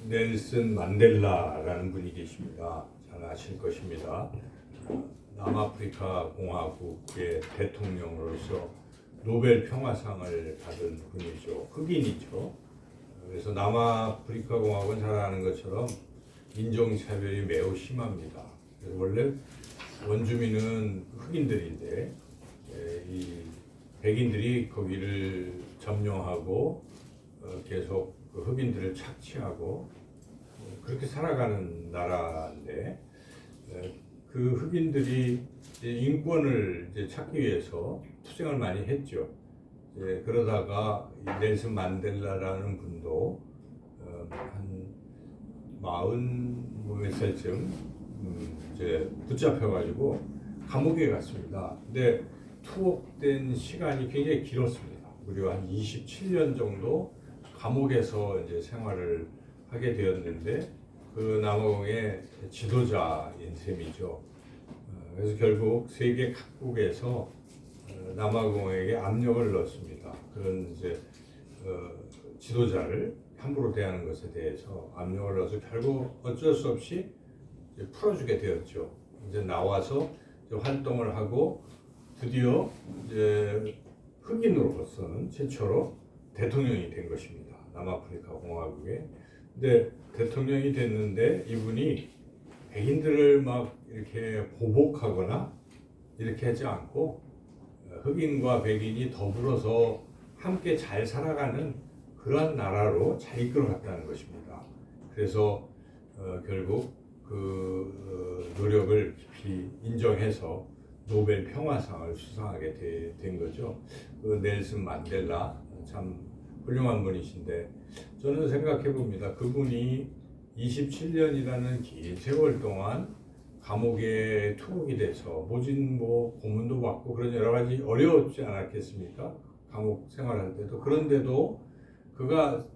넬슨 만델라라는 분이 계십니다. 잘 아실 것입니다. 남아프리카 공화국의 대통령으로서 노벨 평화상을 받은 분이죠. 흑인이죠. 그래서 남아프리카 공화국은 잘 아는 것처럼 인종차별이 매우 심합니다. 그래서 원래 원주민은 흑인들인데 이 백인들이 거기를 점령하고 계속 그 흑인들을 착취하고 그렇게 살아가는 나라인데 그 흑인들이 인권을 이제 찾기 위해서 투쟁을 많이 했죠. 그러다가 넬슨 만델라라는 분도 한 40몇 살쯤 이제 붙잡혀가지고 감옥에 갔습니다. 근데 투옥된 시간이 굉장히 길었습니다. 무려 한 27년 정도 감옥에서 이제 생활을 하게 되었는데 그 남아공의 지도자인 셈이죠. 그래서 결국 세계 각국에서 남아공에게 압력을 넣습니다. 그런 이제 지도자를 함부로 대하는 것에 대해서 압력을 넣어서 결국 어쩔 수 없이 이제 풀어주게 되었죠. 이제 나와서 이제 활동을 하고 드디어 이제 흑인으로서는 최초로 대통령이 된 것입니다. 남아프리카 공화국에. 근데 대통령이 됐는데 이분이 백인들을 막 이렇게 보복하거나 이렇게 하지 않고 흑인과 백인이 더불어서 함께 잘 살아가는 그러한 나라로 잘 이끌어갔다는 것입니다. 그래서 결국 그 노력을 깊이 인정해서 노벨 평화상을 수상하게 된 거죠. 그 넬슨 만델라 참 훌륭한 분이신데 저는 생각해 봅니다. 그분이 27년이라는 긴 세월 동안 감옥에 투옥이 돼서 모진 고문도 받고 그런 여러 가지 어려웠지 않았겠습니까? 감옥 생활할 때도. 그런데도 그가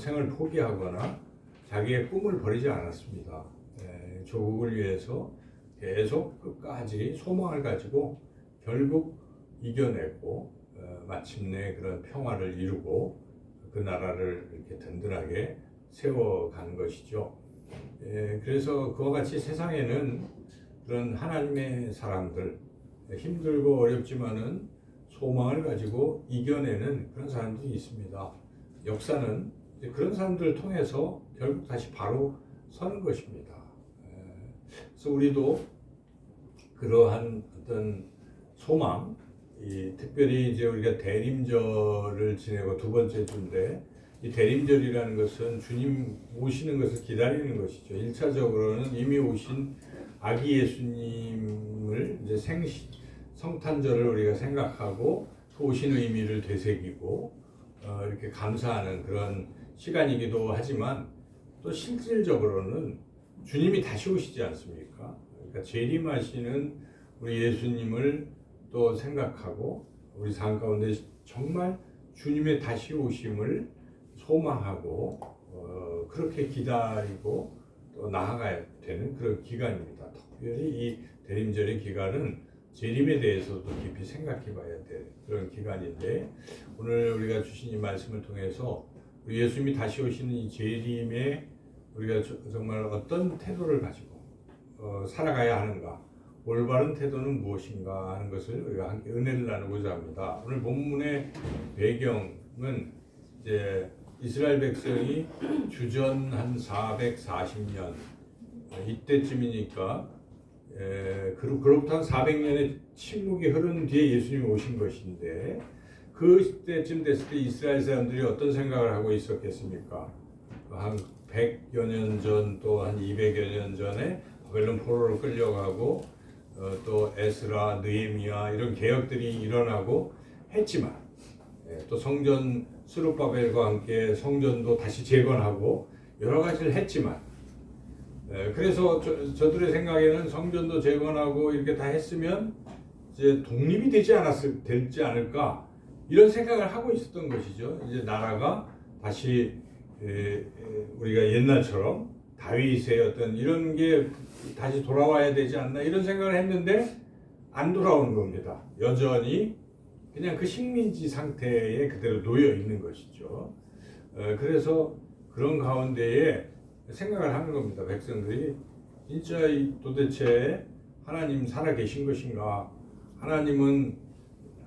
생을 포기하거나 자기의 꿈을 버리지 않았습니다. 조국을 위해서 계속 끝까지 소망을 가지고 결국 이겨내고 마침내 그런 평화를 이루고 그 나라를 이렇게 든든하게 세워간 것이죠. 그래서 그와 같이 세상에는 그런 하나님의 사람들, 힘들고 어렵지만은 소망을 가지고 이겨내는 그런 사람들이 있습니다. 역사는 그런 사람들을 통해서 결국 다시 바로 서는 것입니다. 그래서 우리도 그러한 어떤 소망, 특별히 이제 우리가 대림절을 지내고 두 번째 주인데 이 대림절이라는 것은 주님 오시는 것을 기다리는 것이죠. 1차적으로는 이미 오신 아기 예수님을 이제 성탄절을 우리가 생각하고 그 오신 의미를 되새기고 이렇게 감사하는 그런 시간이기도 하지만 또 실질적으로는 주님이 다시 오시지 않습니까? 그러니까 재림하시는 우리 예수님을 또 생각하고 우리 삶 가운데 정말 주님의 다시 오심을 소망하고 그렇게 기다리고 또 나아가야 되는 그런 기간입니다. 특별히 이 대림절의 기간은 재림에 대해서도 깊이 생각해 봐야 될 그런 기간인데 오늘 우리가 주신 이 말씀을 통해서 우리 예수님이 다시 오시는 이 재림에 우리가 정말 어떤 태도를 가지고 살아가야 하는가, 올바른 태도는 무엇인가 하는 것을 우리가 함께 은혜를 나누고자 합니다. 오늘 본문의 배경은 이제 이스라엘 백성이 주전 한 440년 이때쯤이니까 그로부터 한 400년의 침묵이 흐른 뒤에 예수님이 오신 것인데 그때쯤 됐을 때 이스라엘 사람들이 어떤 생각을 하고 있었겠습니까? 한 100여 년 전 또 한 200여 년 전에 바벨론 포로로 끌려가고 또 에스라, 느헤미야 이런 개혁들이 일어나고 했지만 또 성전 스룹바벨과 함께 성전도 다시 재건하고 여러 가지를 했지만 그래서 저들의 생각에는 성전도 재건하고 이렇게 다 했으면 이제 독립이 되지 않을까 이런 생각을 하고 있었던 것이죠. 이제 나라가 다시 우리가 옛날처럼 다윗의 어떤 이런 게 다시 돌아와야 되지 않나 이런 생각을 했는데 안 돌아오는 겁니다. 여전히 그냥 그 식민지 상태에 그대로 놓여 있는 것이죠. 그래서 그런 가운데에 생각을 하는 겁니다. 백성들이 진짜 도대체 하나님 살아계신 것인가? 하나님은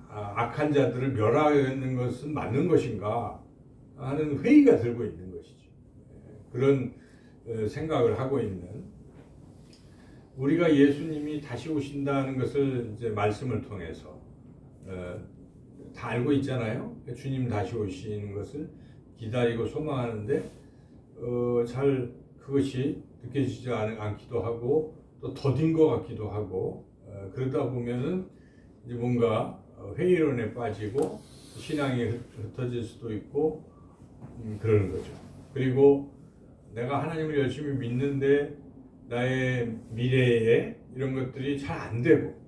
악한 자들을 멸하는 것은 맞는 것인가? 하는 회의가 들고 있는 것이죠. 그런 생각을 하고 있는, 우리가 예수님이 다시 오신다는 것을 이제 말씀을 통해서 다 알고 있잖아요. 주님 다시 오시는 것을 기다리고 소망하는데 잘 그것이 느껴지지 않기도 하고 또 더딘 것 같기도 하고, 그러다 보면은 이제 뭔가 회의론에 빠지고 신앙이 흩어질 수도 있고 그러는 거죠. 그리고 내가 하나님을 열심히 믿는데 나의 미래에 이런 것들이 잘 안 되고,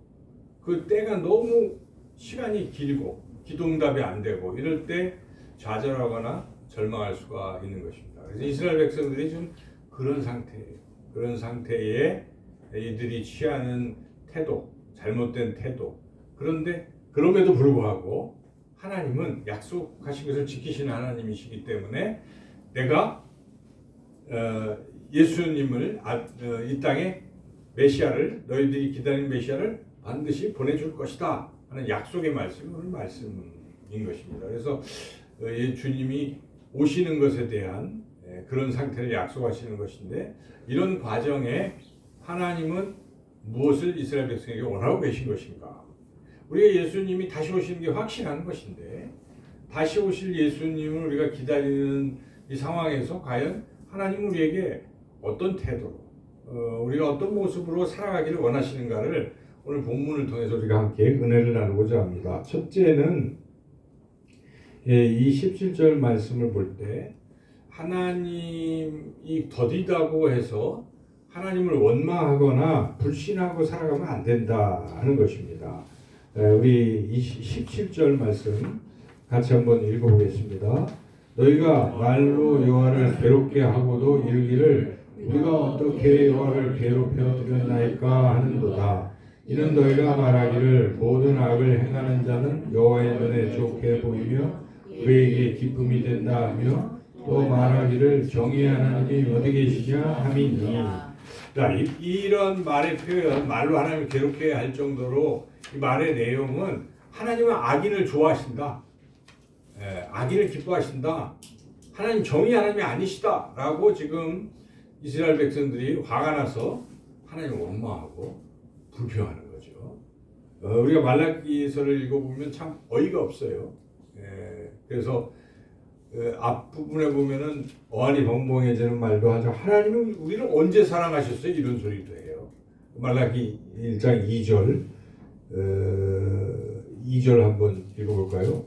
그 때가 너무 시간이 길고 기도응답이 안 되고 이럴 때 좌절하거나 절망할 수가 있는 것입니다. 그래서 이스라엘 백성들이 좀 그런 상태예요. 그런 상태에 이들이 취하는 태도, 잘못된 태도. 그런데 그럼에도 불구하고 하나님은 약속하신 것을 지키시는 하나님이시기 때문에 내가 예수님을 이 땅에 메시아를, 너희들이 기다리는 메시아를 반드시 보내줄 것이다 하는 약속의 말씀은 말씀인 것입니다. 그래서 주님이 오시는 것에 대한 그런 상태를 약속하시는 것인데, 이런 과정에 하나님은 무엇을 이스라엘 백성에게 원하고 계신 것인가? 우리가 예수님이 다시 오시는 게 확신한 것인데, 다시 오실 예수님을 우리가 기다리는 이 상황에서 과연 하나님은 우리에게 어떤 태도로, 우리가 어떤 모습으로 살아가기를 원하시는가를 오늘 본문을 통해서 우리가 함께 은혜를 나누고자 합니다. 첫째는 이 17절 말씀을 볼 때 하나님이 더디다고 해서 하나님을 원망하거나 불신하고 살아가면 안 된다는 것입니다. 우리 이 17절 말씀 같이 한번 읽어보겠습니다. 너희가 말로 여호와를 괴롭게 하고도 이르기를 우리가 어떻게 여호와를 괴롭혀 드렸나이까 하는도다. 이는 너희가 말하기를 모든 악을 행하는 자는 여호와의 눈에 좋게 보이며 그에게 기쁨이 된다 하며, 또 말하기를 정의의 하나님이 어디 계시냐 함이니. 자, 이런 말의 표현, 말로 하나님을 괴롭게 할 정도로 이 말의 내용은 하나님은 악인을 좋아하신다, 악인을 기뻐하신다, 하나님 정의 하나님이 아니시다 라고 지금 이스라엘 백성들이 화가 나서 하나님을 원망하고 불평하는 거죠. 우리가 말라기서를 읽어보면 참 어이가 없어요. 그래서 앞부분에 보면은 어안이 벙벙해지는 말도 하죠. 하나님은 우리를 언제 사랑하셨어요? 이런 소리도 해요. 말라기 1장 2절 2절 한번 읽어볼까요?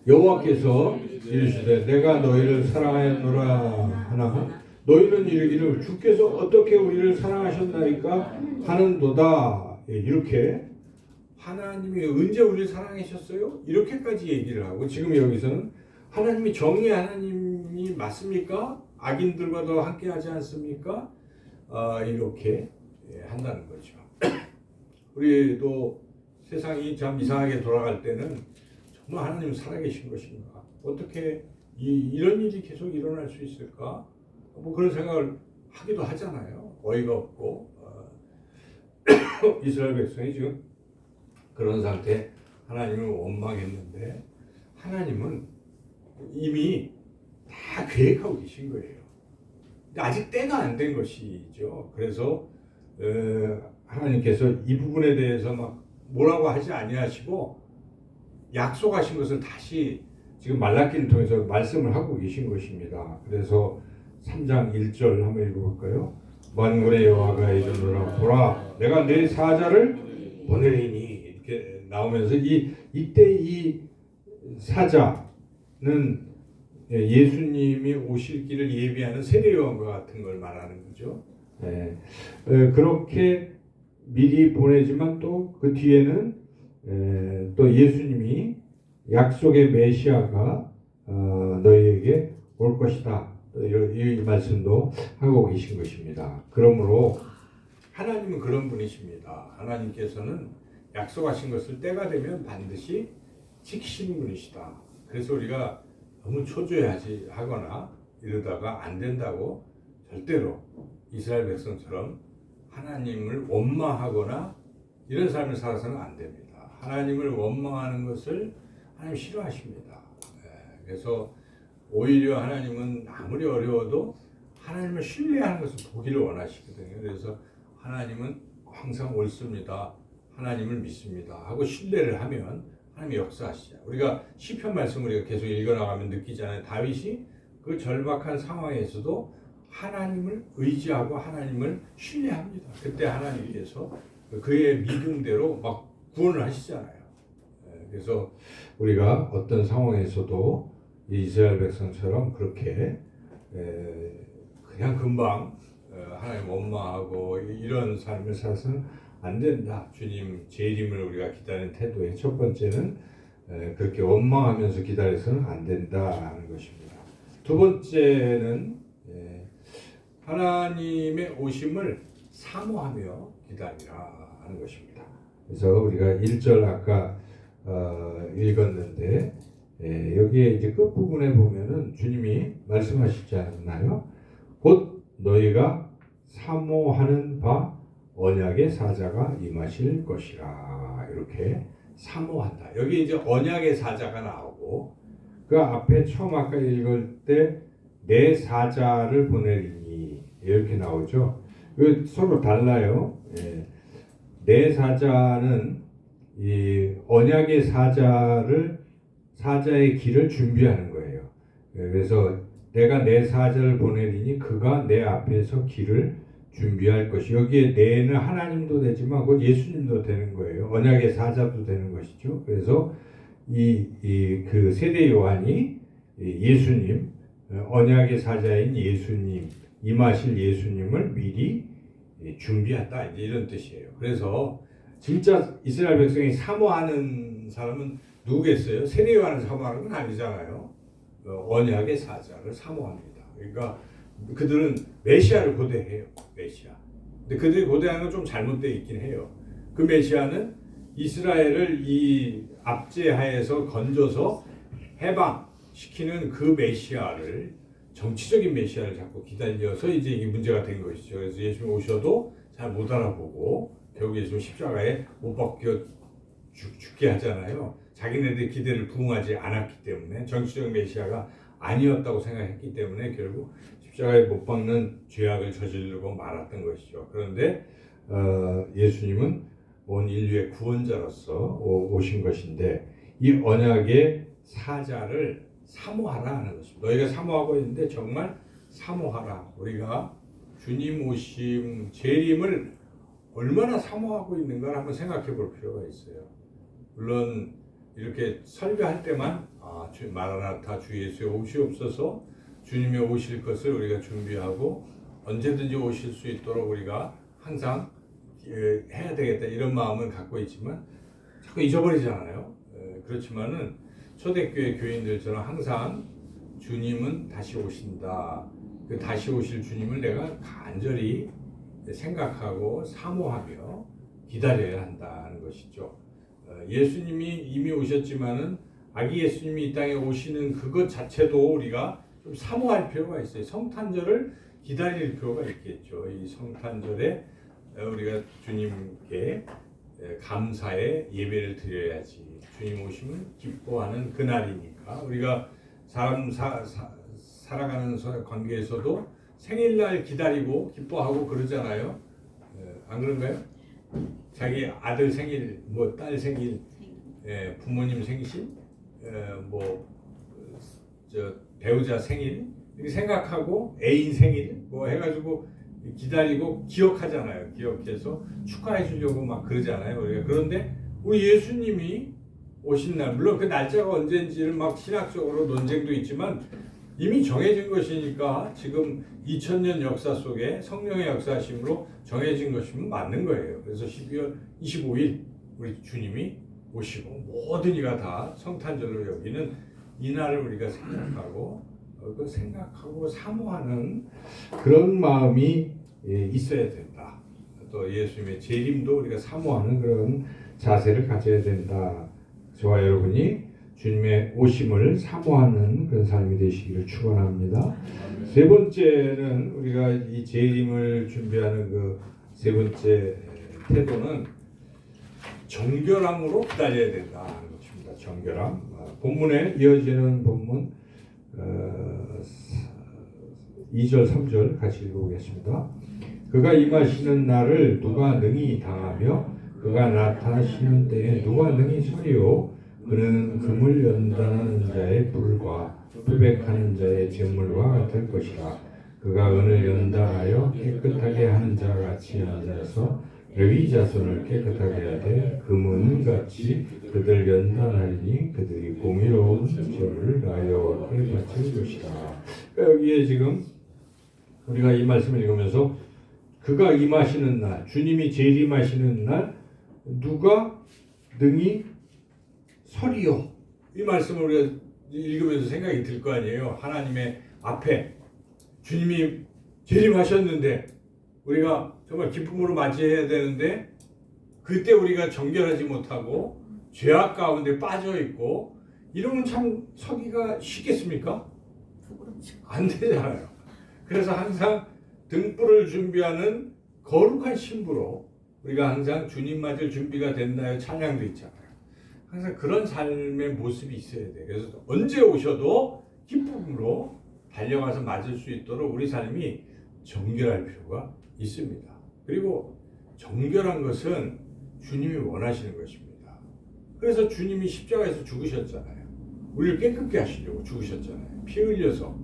여호와께서 이르시되 내가 너희를 사랑하였노라 하나 너희는 이르기를 주께서 어떻게 우리를 사랑하셨나이까 하는도다. 이렇게 하나님이 언제 우리를 사랑하셨어요? 이렇게까지 얘기를 하고, 지금 여기서는 하나님이 정의의 하나님이 맞습니까? 악인들과도 함께 하지 않습니까? 이렇게 한다는 거죠. 우리도 세상이 참 이상하게 돌아갈 때는 정말 하나님 살아계신 것인가? 어떻게 이런 일이 계속 일어날 수 있을까? 뭐 그런 생각을 하기도 하잖아요. 어이가 없고. 이스라엘 백성이 지금 그런 상태, 하나님을 원망했는데 하나님은 이미 다 계획하고 계신 거예요. 근데 아직 때가 안 된 것이죠. 그래서 하나님께서 이 부분에 대해서 막 뭐라고 하지 아니하시고 약속하신 것을 다시 지금 말라기를 통해서 말씀을 하고 계신 것입니다. 그래서 3장 1절 한번 읽어볼까요? 만군의 여호와가 이르노라 보라 내가 내 사자를 보내리니, 이렇게 나오면서 이때 이 사자는 예수님이 오실 길을 예비하는 세례요한과 같은 걸 말하는 거죠. 그렇게 미리 보내지만 또 그 뒤에는 또 예수님이 약속의 메시아가 너희에게 올 것이다. 이 말씀도 하고 계신 것입니다. 그러므로 하나님은 그런 분이십니다. 하나님께서는 약속하신 것을 때가 되면 반드시 지키시는 분이시다. 그래서 우리가 너무 초조해하거나 이러다가 안 된다고 절대로 이스라엘 백성처럼 하나님을 원망하거나 이런 삶을 살아서는 안 됩니다. 하나님을 원망하는 것을 하나님 싫어하십니다. 그래서 오히려 하나님은 아무리 어려워도 하나님을 신뢰하는 것을 보기를 원하시거든요. 그래서 하나님은 항상 옳습니다. 하나님을 믿습니다. 하고 신뢰를 하면 하나님이 역사하시죠. 우리가 시편 말씀 우리가 계속 읽어나가면 느끼잖아요. 다윗이 그 절박한 상황에서도 하나님을 의지하고 하나님을 신뢰합니다. 그때 하나님께서 그의 믿음대로 막 구원을 하시잖아요. 그래서 우리가 어떤 상황에서도 이스라엘 백성처럼 그렇게 그냥 금방 하나님 원망하고 이런 삶을 살아서는 안 된다. 주님 재림을 우리가 기다리는 태도의 첫 번째는 그렇게 원망하면서 기다려서는 안 된다는 것입니다. 두 번째는 하나님의 오심을 사모하며 기다리라 하는 것입니다. 그래서 우리가 1절 아까 읽었는데 여기에 이제 끝부분에 보면은 주님이 말씀하시지 않나요? 곧 너희가 사모하는 바 언약의 사자가 임하실 것이라. 이렇게 사모한다. 여기 이제 언약의 사자가 나오고 그 앞에 처음 아까 읽을 때 내 사자를 보내리니 이렇게 나오죠. 서로 달라요. 내 사자는 이 언약의 사자의 길을 준비하는 거예요. 그래서 내가 내 사자를 보내리니 그가 내 앞에서 길을 준비할 것이. 여기에 내는 하나님도 되지만 곧 예수님도 되는 거예요. 언약의 사자도 되는 것이죠. 그래서 그 세대 요한이 예수님, 언약의 사자인 예수님, 임하실 예수님을 미리 준비했다. 이런 뜻이에요. 그래서 진짜 이스라엘 백성이 사모하는 사람은 누구겠어요? 세대 요한을 사모하는 건 아니잖아요. 언약의 사자를 사모합니다. 그러니까 그들은 메시아를 고대해요. 메시아. 근데 그들이 고대하는 건 좀 잘못되어 있긴 해요. 그 메시아는 이스라엘을 이 압제하에서 건져서 해방시키는 그 메시아를, 정치적인 메시아를 자꾸 기다려서 이제 이게 문제가 된 것이죠. 그래서 예수님 오셔도 잘 못 알아보고 결국 예수님 십자가에 못 박혀 죽게 하잖아요. 자기네들 기대를 부응하지 않았기 때문에, 정치적 메시아가 아니었다고 생각했기 때문에 결국 십자가에 못 박는 죄악을 저지르고 말았던 것이죠. 그런데 예수님은 온 인류의 구원자로서 오신 것인데 이 언약의 사자를 사모하라 하는 것입니다. 너희가 사모하고 있는데 정말 사모하라. 우리가 주님 오심, 재림을 얼마나 사모하고 있는가를 한번 생각해 볼 필요가 있어요. 물론 이렇게 설교할 때만 마라나타 주 예수의 오시옵소서, 주님의 오실 것을 우리가 준비하고 언제든지 오실 수 있도록 우리가 항상 해야 되겠다 이런 마음은 갖고 있지만 자꾸 잊어버리잖아요. 그렇지만은 초대교회 교인들처럼 항상 주님은 다시 오신다. 그 다시 오실 주님을 내가 간절히 생각하고 사모하며 기다려야 한다는 것이죠. 예수님이 이미 오셨지만은 아기 예수님이 이 땅에 오시는 그것 자체도 우리가 좀 사모할 필요가 있어요. 성탄절을 기다릴 필요가 있겠죠. 이 성탄절에 우리가 주님께 감사의 예배를 드려야지. 주님 오심을 기뻐하는 그날이니까 우리가 살아가는 관계에서도 생일날 기다리고 기뻐하고 그러잖아요. 안 그런가요? 자기 아들 생일, 뭐 딸 생일, 부모님 생신, 배우자 생일 이렇게 생각하고 애인 생일 뭐 해가지고 기다리고 기억하잖아요. 기억해서 축하해 주려고 막 그러잖아요. 우리가. 그런데 우리 예수님이 오신 날, 물론 그 날짜가 언제인지를 막 신학적으로 논쟁도 있지만 이미 정해진 것이니까 지금 2000년 역사 속에 성령의 역사심으로 정해진 것이면 맞는 거예요. 그래서 12월 25일 우리 주님이 오시고 모든 이가 다 성탄절로 여기는 이날을 우리가 생각하고 사모하는 그런 마음이 있어야 된다. 또 예수님의 재림도 우리가 사모하는 그런 자세를 가져야 된다. 저와 여러분이 주님의 오심을 사모하는 그런 삶이 되시기를 축원합니다. 세 번째는 우리가 이 재림을 준비하는 그 세 번째 태도는 정결함으로 기다려야 된다는 것입니다. 정결함. 본문에 이어지는 본문 2절 3절 같이 읽어보겠습니다. 그가 임하시는 날을 누가 능히 당하며 그가 나타나시는 때에 누가 능히 서리요. 그는 금을 연단하는 자의 불과 표백하는 자의 재물과 같을 것이라. 그가 은을 연단하여 깨끗하게 하는 자 같이 앉아서 레위 자손을 깨끗하게 하되 금은 같이 그들 연단하리니 그들이 공의로운 죄를 여호와께 바칠 것이다. 여기에 지금 우리가 이 말씀을 읽으면서 그가 임하시는 날, 주님이 재림하시는 날 누가 능히 서리요. 이 말씀을 우리가 읽으면서 생각이 들 거 아니에요. 하나님의 앞에 주님이 재림하셨는데 우리가 정말 기쁨으로 맞이해야 되는데 그때 우리가 정결하지 못하고 죄악 가운데 빠져 있고 이러면 참 서기가 쉽겠습니까? 안 되잖아요. 그래서 항상 등불을 준비하는 거룩한 신부로 우리가 항상 주님 맞을 준비가 됐나요? 찬양도 있잖아요. 항상 그런 삶의 모습이 있어야 돼요. 그래서 언제 오셔도 기쁨으로 달려가서 맞을 수 있도록 우리 삶이 정결할 필요가 있습니다. 그리고 정결한 것은 주님이 원하시는 것입니다. 그래서 주님이 십자가에서 죽으셨잖아요. 우리를 깨끗게 하시려고 죽으셨잖아요. 피 흘려서.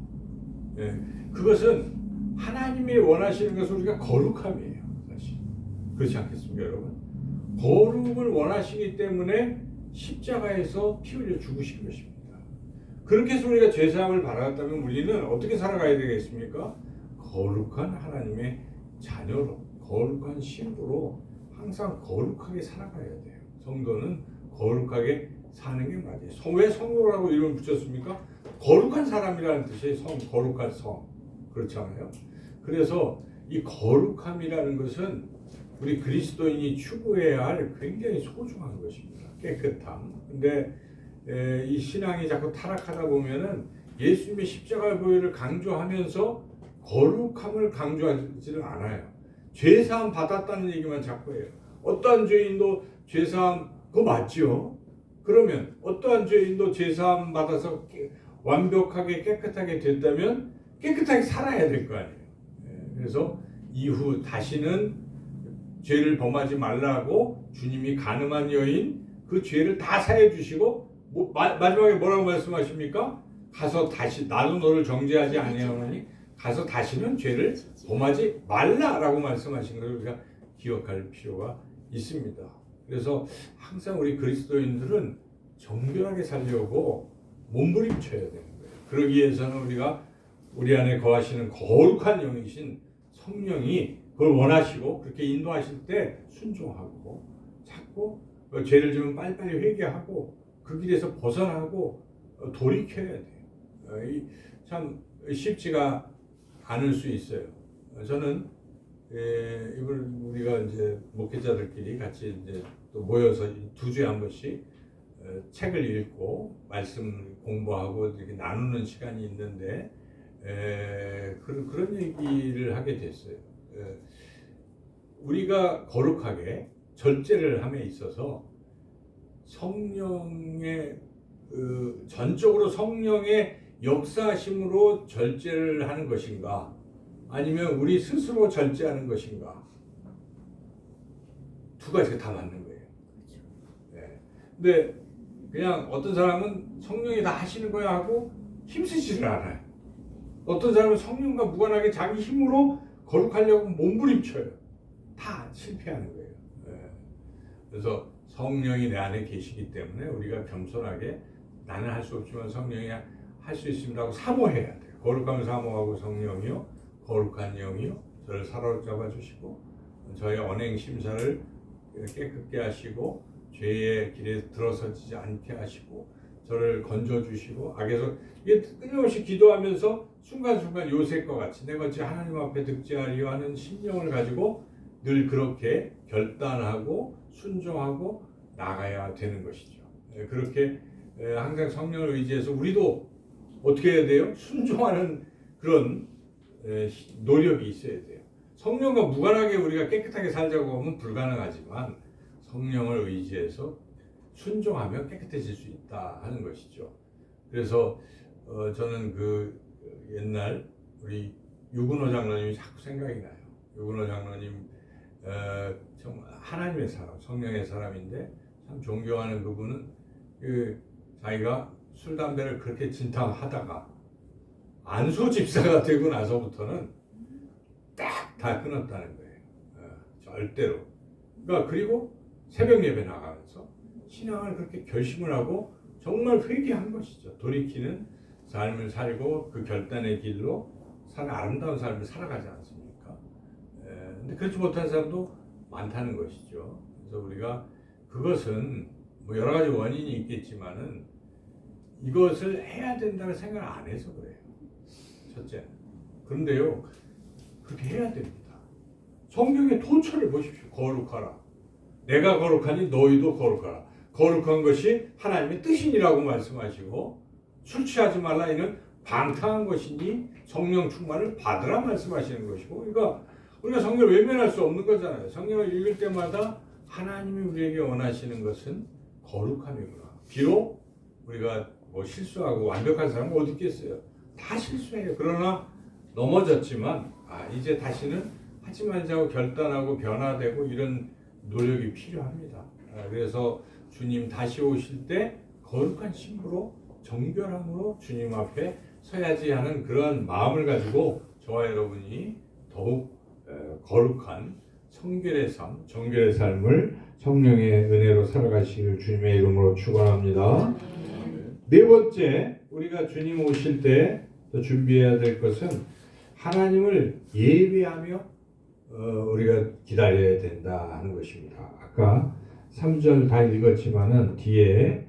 그것은 하나님이 원하시는 것은 우리가 거룩함이에요. 사실. 그렇지 않겠습니까, 여러분? 거룩을 원하시기 때문에 십자가에서 피 흘려 죽으신 것입니다. 그렇게 해서 우리가 죄사함을 받았다면 우리는 어떻게 살아가야 되겠습니까? 거룩한 하나님의 자녀로, 거룩한 신부로 항상 거룩하게 살아가야 돼요. 성도는 거룩하게 사는 게 맞아요. 왜 성도라고 이름을 붙였습니까? 거룩한 사람이라는 뜻이에요. 거룩한 성. 그렇잖아요. 그래서 이 거룩함이라는 것은 우리 그리스도인이 추구해야 할 굉장히 소중한 것입니다. 깨끗함. 근데 이 신앙이 자꾸 타락하다 보면은 예수님의 십자가 보혈을 강조하면서 거룩함을 강조하지를 않아요. 죄사함 받았다는 얘기만 자꾸 해요. 어떠한 죄인도 죄사함 그거 맞죠? 그러면 어떠한 죄인도 죄사함 받아서 완벽하게 깨끗하게 됐다면 깨끗하게 살아야 될 거 아니에요. 그래서 이후 다시는 죄를 범하지 말라고 주님이 가늠한 여인 그 죄를 다 사해 주시고 마지막에 뭐라고 말씀하십니까? 가서 다시 나도 너를 정죄하지 아니하노니 가서 다시는 죄를 범하지 말라라고 말씀하신 것을 우리가 기억할 필요가 있습니다. 그래서 항상 우리 그리스도인들은 정결하게 살려고 몸부림쳐야 되는 거예요. 그러기 위해서는 우리가 우리 안에 거하시는 거룩한 영이신 성령이 그걸 원하시고 그렇게 인도하실 때 순종하고 찾고 죄를 지면 빨리빨리 회개하고 그 길에서 벗어나고 돌이켜야 돼요. 참 쉽지가 않을 수 있어요. 저는 이걸 우리가 이제 목회자들끼리 같이 이제 또 모여서 2주에 한 번씩 책을 읽고 말씀 공부하고 이렇게 나누는 시간이 있는데 그런 얘기를 하게 됐어요. 우리가 거룩하게 절제를 함에 있어서 성령의 전적으로 성령의 역사심으로 절제를 하는 것인가 아니면 우리 스스로 절제하는 것인가 두 가지가 다 맞는 거예요. 네. 근데 그냥 어떤 사람은 성령이 다 하시는 거야 하고 힘쓰지를 않아요. 어떤 사람은 성령과 무관하게 자기 힘으로 거룩하려고 몸부림쳐요. 다 실패하는 거예요. 네. 그래서 성령이 내 안에 계시기 때문에 우리가 겸손하게 나는 할 수 없지만 성령이 할 수 있습니다고 사모해야 돼요. 거룩함을 사모하고 성령이요 거룩한 영이요 저를 사로잡아 주시고 저의 언행 심사를 깨끗게 하시고 죄의 길에 들어서지 않게 하시고 저를 건져 주시고 악에서 이게 끊임없이 기도하면서 순간순간 요셉과 같이 내가 어찌 하나님 앞에 득죄하리요 하는 심령을 가지고 늘 그렇게 결단하고 순종하고 나가야 되는 것이죠. 그렇게 항상 성령을 의지해서 우리도 어떻게 해야 돼요? 순종하는 그런 노력이 있어야 돼요. 성령과 무관하게 우리가 깨끗하게 살자고 하면 불가능하지만 성령을 의지해서 순종하면 깨끗해질 수 있다 하는 것이죠. 그래서 저는 그 옛날 우리 유근호 장로님이 자꾸 생각이 나요. 유근호 장로님 정말 하나님의 사람, 성령의 사람인데 참 존경하는 그분은 자기가 술 담배를 그렇게 진탕하다가 안수 집사가 되고 나서부터는 딱 다 끊었다는 거예요. 절대로. 그러니까 그리고 새벽 예배 나가면서 신앙을 그렇게 결심을 하고 정말 회개한 것이죠. 돌이키는 삶을 살고 그 결단의 길로 사는 아름다운 삶을 살아가지 않습니까? 근데 그렇지 못한 사람도 많다는 것이죠. 그래서 우리가 그것은 뭐 여러 가지 원인이 있겠지만은 이것을 해야 된다고 생각을 안 해서 그래요. 첫째. 그런데요, 그렇게 해야 됩니다. 성경의 토처를 보십시오. 거룩하라. 내가 거룩하니 너희도 거룩하라. 거룩한 것이 하나님의 뜻이니라고 말씀하시고 술 취하지 말라 이는 방탕한 것이니 성령 충만을 받으라 말씀하시는 것이고 그러니까 우리가 성경을 외면할 수 없는 거잖아요. 성경을 읽을 때마다 하나님이 우리에게 원하시는 것은 거룩함이구나. 비록 우리가 뭐 실수하고 완벽한 사람은 어디 있겠어요. 다 실수해요. 그러나 넘어졌지만 이제 다시는 하지 말자고 결단하고 변화되고 이런 노력이 필요합니다. 그래서 주님 다시 오실 때 거룩한 신부로 정결함으로 주님 앞에 서야지 하는 그러한 마음을 가지고 저와 여러분이 더욱 거룩한 성결의 삶, 정결의 삶을 성령의 은혜로 살아가시길 주님의 이름으로 축원합니다. 네 번째, 우리가 주님 오실 때 준비해야 될 것은 하나님을 예배하며 우리가 기다려야 된다 하는 것입니다. 아까 3절 다 읽었지만은 뒤에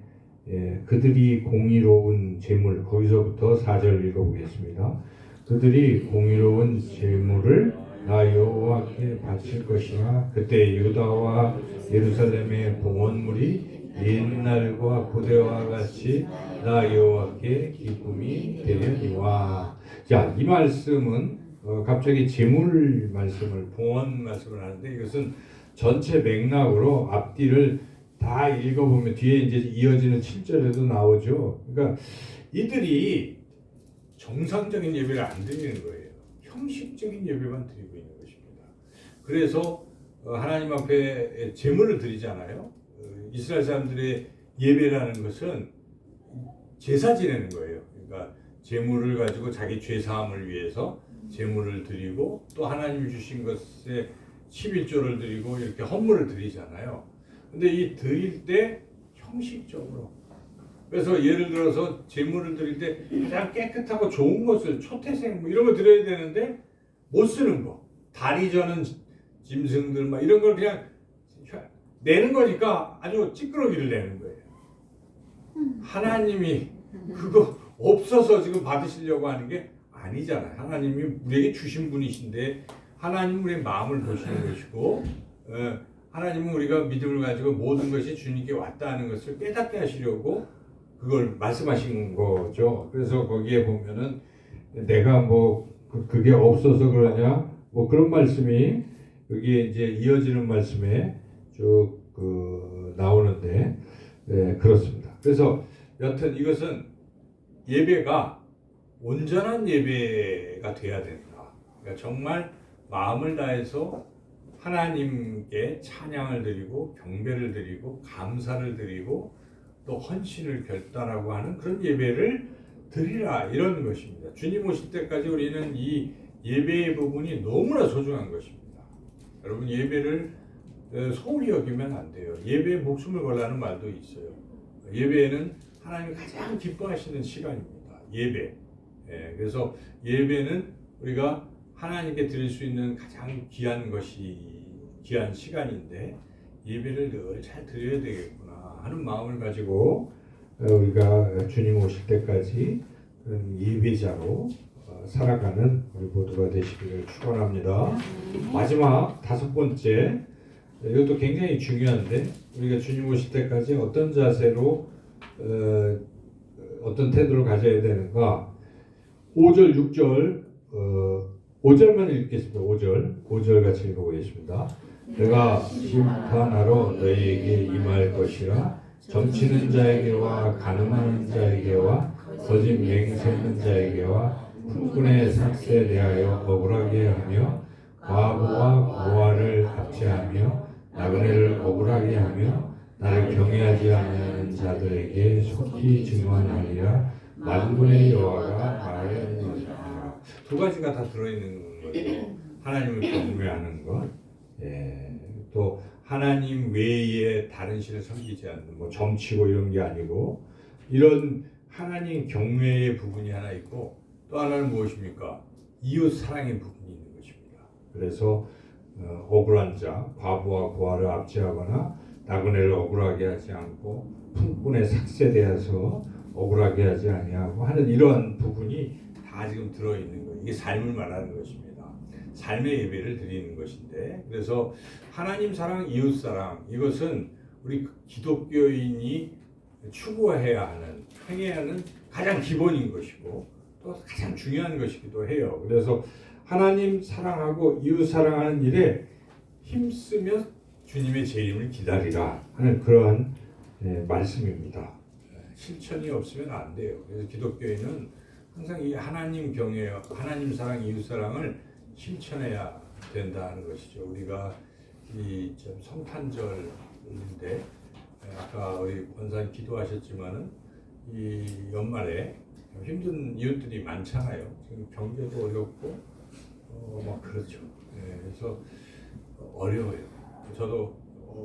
그들이 공의로운 제물 거기서부터 4절 읽어보겠습니다. 그들이 공의로운 제물을 나 여호와께 바칠 것이나 그때 유다와 예루살렘의 봉헌물이 옛날과 고대와 같이 나 여호와께 기쁨이 되려니와. 자, 이 말씀은 갑자기 제물 말씀을 봉헌 말씀을 하는데 이것은 전체 맥락으로 앞뒤를 다 읽어보면 뒤에 이제 이어지는 7절에도 나오죠. 그러니까 이들이 정상적인 예배를 안 드리는 거예요. 형식적인 예배만 드리고 있는 것입니다. 그래서 하나님 앞에 제물을 드리잖아요. 이스라엘 사람들의 예배라는 것은 제사 지내는 거예요. 그러니까 제물을 가지고 자기 죄 사함을 위해서 제물을 드리고 또 하나님이 주신 것에 11조를 드리고 이렇게 헌물을 드리잖아요. 근데 이 드릴 때 형식적으로 그래서 예를 들어서 제물을 드릴 때 가장 깨끗하고 좋은 것을 초태생 뭐 이런 거 드려야 되는데 못 쓰는 거 다리 저는 짐승들 막 이런 걸 그냥 내는 거니까 아주 찌끄러기를 내는 거예요. 하나님이 그거 없어서 지금 받으시려고 하는 게 아니잖아요. 하나님이 우리에게 주신 분이신데 하나님 우리의 마음을 보시는 것이고 하나님은 우리가 믿음을 가지고 모든 것이 주님께 왔다는 것을 깨닫게 하시려고 그걸 말씀하신 거죠. 그래서 거기에 보면은 내가 뭐 그게 없어서 그러냐 뭐 그런 말씀이 여기에 이제 이어지는 말씀에 쭉 나오는데 그렇습니다. 그래서 여튼 이것은 예배가 온전한 예배가 돼야 된다. 그러니까 정말 마음을 다해서 하나님께 찬양을 드리고 경배를 드리고 감사를 드리고 또 헌신을 결단하고 하는 그런 예배를 드리라 이런 것입니다. 주님 오실 때까지 우리는 이 예배의 부분이 너무나 소중한 것입니다. 여러분 예배를 소홀히 여기면 안 돼요. 예배에 목숨을 걸라는 말도 있어요. 예배는 하나님이 가장 기뻐하시는 시간입니다. 예배. 그래서 예배는 우리가 하나님께 드릴 수 있는 가장 귀한 시간인데 예배를 늘 잘 드려야 되겠구나 하는 마음을 가지고 우리가 주님 오실 때까지 그런 예배자로 살아가는 우리 모두가 되시기를 축원합니다. 마지막 5번째 이것도 굉장히 중요한데 우리가 주님 오실 때까지 어떤 자세로 어떤 태도를 가져야 되는가? 5절, 6절, 5절만 읽겠습니다. 5절 같이 읽어보겠습니다. 내가 심판하러 너희에게 임할 것이라. 점치는 자에게와 가늠하는 자에게와 거짓 맹세하는 자에게와 풍군의 삭세에 대하여 억울하게 하며 과부와 고아를 압제하며 나그네를 억울하게 하며 나를 경외하지 않는 자들에게 속히 증언하리라. 만군의 여호와가 말하느니라. 두 가지가 다 들어있는 거죠. 하나님을 경외하는 것, 또 하나님 외에 다른 신을 섬기지 않는, 뭐 점치고 이런 게 아니고 이런 하나님 경외의 부분이 하나 있고, 또 하나는 무엇입니까? 이웃 사랑의 부분이 있는 것입니다. 그래서 억울한 자, 과부와 고아를 압제하거나 나그네를 억울하게 하지 않고 풍군의 삭세되어서 억울하게 하지 아니하고 하는 이러한 부분이 다 지금 들어있는 거예요. 이게 삶을 말하는 것입니다. 삶의 예배를 드리는 것인데, 그래서 하나님 사랑, 이웃 사랑, 이것은 우리 기독교인이 추구해야 하는, 행해야 하는 가장 기본인 것이고 또 가장 중요한 것이기도 해요. 그래서 하나님 사랑하고 이웃 사랑하는 일에 힘쓰며 주님의 재림을 기다리라 하는 그러한 말씀입니다. 실천이 없으면 안 돼요. 그래서 기독교인은 항상 이 하나님 경외, 하나님 사랑, 이웃 사랑을 실천해야 된다는 것이죠. 우리가 이 성탄절인데, 아까 우리 권사님 기도하셨지만은 이 연말에 힘든 이웃들이 많잖아요. 지금 경제도 어렵고 막 그렇죠. 그래서 어려워요. 저도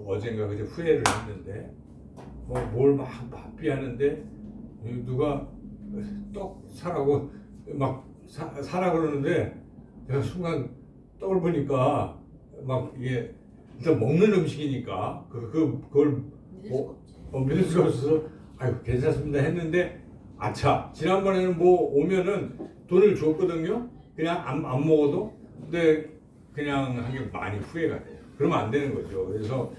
어젠가 그제 후회를 했는데 뭘 막 바삐 하는데 누가 떡 사라고 막 사라 그러는데 내가 순간 떡을 보니까 막 이게 일단 먹는 음식이니까 그걸 믿을 수가 없어서 아이고 괜찮습니다 했는데, 아차 지난번에는 뭐 오면은 돈을 줬거든요. 그냥 안 먹어도. 근데 그냥 한 게 많이 후회가 돼요. 그러면 안 되는 거죠. 그래서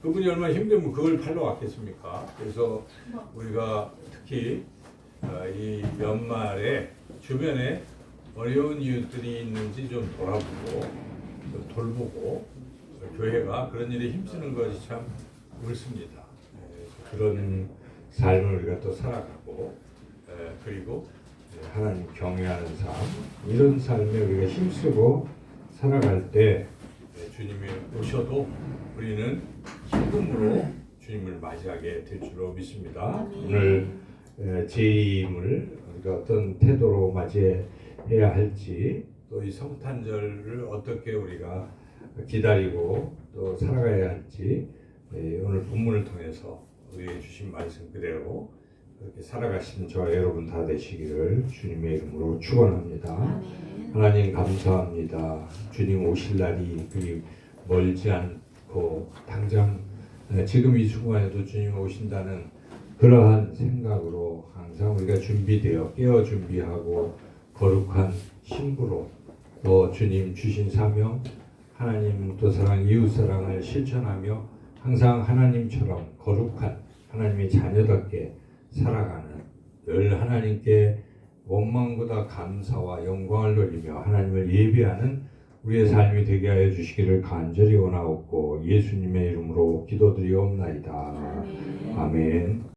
그분이 얼마나 힘들면 그걸 팔러 왔겠습니까? 그래서 우리가 특히 이 연말에 주변에 어려운 이웃들이 있는지 좀 돌아보고 좀 돌보고 교회가 그런 일에 힘쓰는 것이 참 옳습니다. 그런 삶을 우리가 또 살아가고, 그리고 하나님 경외하는 삶, 이런 삶에 우리가 힘쓰고 살아갈 때 주님이 오셔도 우리는 기쁨으로 주님을 맞이하게 될 줄로 믿습니다. 오늘 재임을 우리가 어떤 태도로 맞이해야 할지, 또 이 성탄절을 어떻게 우리가 기다리고 또 살아가야 할지, 오늘 본문을 통해서 우리에게 주신 말씀 그대로 그렇게 살아가시는 저와 여러분 다 되시기를 주님의 이름으로 축원합니다. 하나님 감사합니다. 주님 오실 날이 그리 멀지 않고 당장 지금 이 순간에도 주님 오신다는 그러한 생각으로 항상 우리가 준비되어 깨어 준비하고 거룩한 신부로 또 주님 주신 사명, 하나님 또 사랑, 이웃 사랑을 실천하며 항상 하나님처럼 거룩한 하나님의 자녀답게 살아가는, 늘 하나님께 원망보다 감사와 영광을 돌리며 하나님을 예배하는 우리의 삶이 되게 하여 주시기를 간절히 원하옵고 예수님의 이름으로 기도드리옵나이다. 아멘.